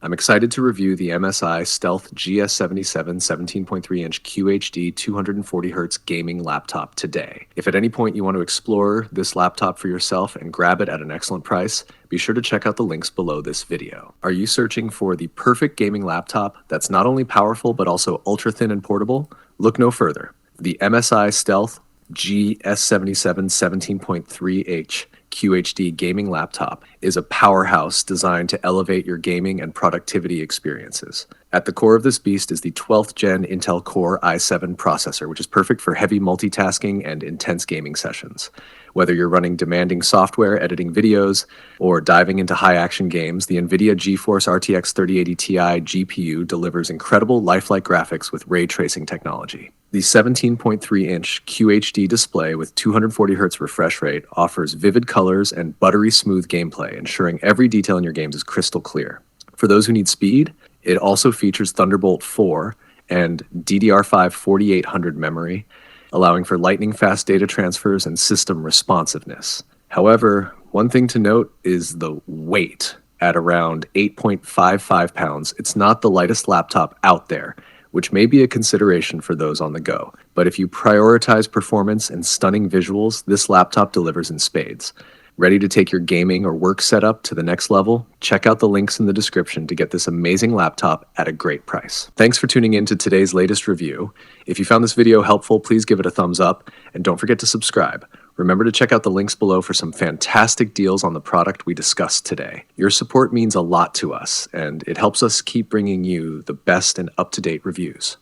I'm excited to review the MSI Stealth GS77 17.3-inch QHD 240Hz gaming laptop today. If at any point you want to explore this laptop for yourself and grab it at an excellent price, be sure to check out the links below this video. Are you searching for the perfect gaming laptop that's not only powerful but also ultra-thin and portable? Look no further. The MSI Stealth GS77 17.3H QHD gaming laptop is a powerhouse designed to elevate your gaming and productivity experiences. At the core of this beast is the 12th gen Intel Core i7 processor, which is perfect for heavy multitasking and intense gaming sessions. Whether you're running demanding software, editing videos, or diving into high-action games, the NVIDIA GeForce RTX 3080 Ti GPU delivers incredible lifelike graphics with ray tracing technology. The 17.3-inch QHD display with 240Hz refresh rate offers vivid colors and buttery smooth gameplay, ensuring every detail in your games is crystal clear. For those who need speed, it also features Thunderbolt 4 and DDR5 4800 memory, allowing for lightning-fast data transfers and system responsiveness. However, one thing to note is the weight. At around 8.55 pounds, it's not the lightest laptop out there, which may be a consideration for those on the go. But if you prioritize performance and stunning visuals, this laptop delivers in spades. Ready to take your gaming or work setup to the next level? Check out the links in the description to get this amazing laptop at a great price. Thanks for tuning in to today's latest review. If you found this video helpful, please give it a thumbs up and don't forget to subscribe. Remember to check out the links below for some fantastic deals on the product we discussed today. Your support means a lot to us, and it helps us keep bringing you the best and up-to-date reviews.